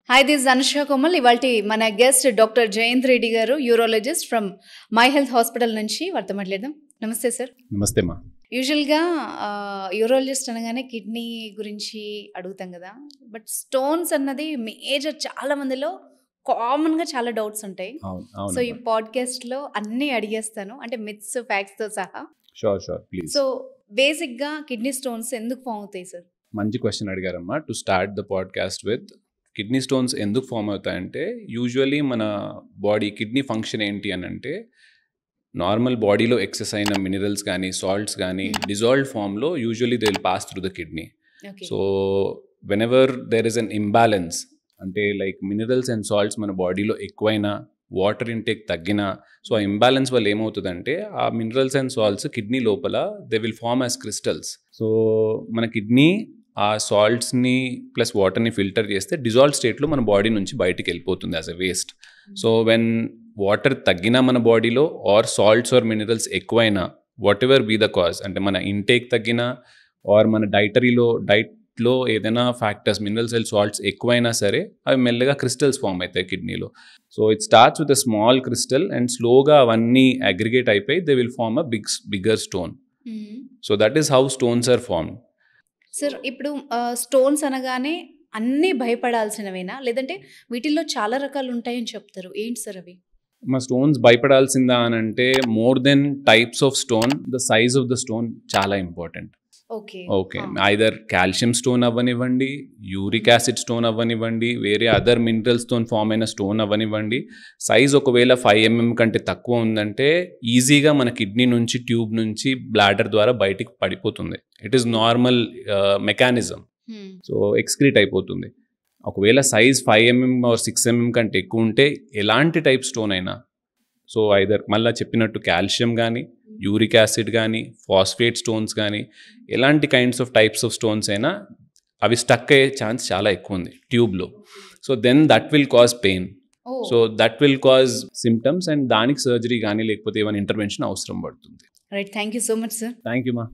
Hi, this is Anusha Komal. ఇవాల్టి మన guest doctor Jayant Reddy గారు, యూరోలజిస్ట్ ఫ్రమ్ మై హెల్త్ హాస్పిటల్ నుంచి వారితో మాట్లాడదాం. నమస్తే సార్. నమస్తే మా. యూజువల్గా యూరోలజిస్ట్ అనగానే కిడ్నీ గురించి అడుగుతాం కదా, బట్ స్టోన్స్ అన్నది మేజర్ చాలా మందిలో కామన్గా చాలా డౌట్స్ ఉంటాయి. సో ఈ పాడ్కాస్ట్లో అన్నీ అడిగేస్తాను, అంటే మిత్స్ ఫ్యాక్ట్స్తో సహా. Sure please. సో బేసిక్గా కిడ్నీ స్టోన్స్ ఎందుకు ఫామ్ అవుతాయి సార్? మంచి క్వశ్చన్ అడిగారమ్మా. To start the podcast with, kidney stones ఎందుకు ఫామ్ అవుతాయంటే, యూజువలీ మన బాడీ కిడ్నీ ఫంక్షన్ ఏంటి అని అంటే, నార్మల్ బాడీలో ఎక్సెస్ అయిన మినరల్స్ కానీ సాల్ట్స్ కానీ డిజాల్వ్డ్ ఫామ్లో usually they will pass through the kidney. So whenever there is an imbalance, అంటే లైక్ మినరల్స్ అండ్ సాల్ట్స్ మన బాడీలో ఎక్కువైనా, వాటర్ ఇంటేక్ తగ్గినా, సో ఆ ఇంబ్యాలెన్స్ వల్ల ఏమవుతుందంటే ఆ మినరల్స్ అండ్ సాల్ట్స్ కిడ్నీ లోపల they will form as crystals. So మన కిడ్నీ ఆ సాల్ట్స్ని ప్లస్ వాటర్ని ఫిల్టర్ చేస్తే డిజాల్వ్ స్టేట్లో మన బాడీ నుంచి బయటికి వెళ్ళిపోతుంది as a waste. So when water తగ్గినా మన బాడీలో, ఆర్ సాల్ట్స్ ఆర్ మినరల్స్ ఎక్కువైనా, whatever be the cause, అంటే మన ఇంటేక్ తగ్గినా ఆర్ మన డైట్లో ఏదైనా ఫ్యాక్టర్స్ మినరల్స్ అండ్ సాల్ట్స్ ఎక్కువైనా సరే అవి మెల్లగా క్రిస్టల్స్ ఫామ్ అవుతాయి కిడ్నీలో. So it starts with a small crystal and స్లోగా అవన్నీ అగ్రిగేట్ అయిపోయి they will form a bigger stone. So that is how stones are formed. Sir, ఇప్పుడు స్టోన్స్ అనగానే అన్నీ భయపడాల్సినవేనా, లేదంటే వీటిల్లో చాలా రకాలు ఉంటాయని చెప్తారు, ఏంటి సార్ అవి? మా స్టోన్స్ భయపడాల్సిందా అని అంటే, more than types of stone, the size of the stone చాలా important. Okay, either calcium stone అవ్వనివ్వండి, యూరిక్ యాసిడ్ స్టోన్ అవ్వనివ్వండి, వేరే అదర్ మినరల్స్తో ఫామ్ అయిన స్టోన్ అవ్వనివ్వండి, సైజ్ ఒకవేళ 5 mm కంటే తక్కువ ఉందంటే ఈజీగా మన కిడ్నీ నుంచి, ట్యూబ్ నుంచి బ్లాడర్ ద్వారా బయటికి పడిపోతుంది. It is normal mechanism. So excrete అయిపోతుంది. ఒకవేళ సైజ్ 5 mm ఆర్ 6 mm కంటే ఎక్కువ ఉంటే ఎలాంటి టైప్ స్టోన్ అయినా, సో ఐదర్ మళ్ళీ చెప్పినట్టు కాల్షియం కానీ, యూరిక్ యాసిడ్ కానీ, ఫాస్ఫేట్ స్టోన్స్ కానీ, ఎలాంటి kinds of types of stones అయినా అవి స్టక్ అయ్యే ఛాన్స్ చాలా ఎక్కువ ఉంది ట్యూబ్లో. So then that will cause pain. So that will cause symptoms, and దానికి సర్జరీ కానీ లేకపోతే ఏమైనా ఇంటర్వెన్షన్ అవసరం పడుతుంది. Right, thank you so much sir. Thank you మా.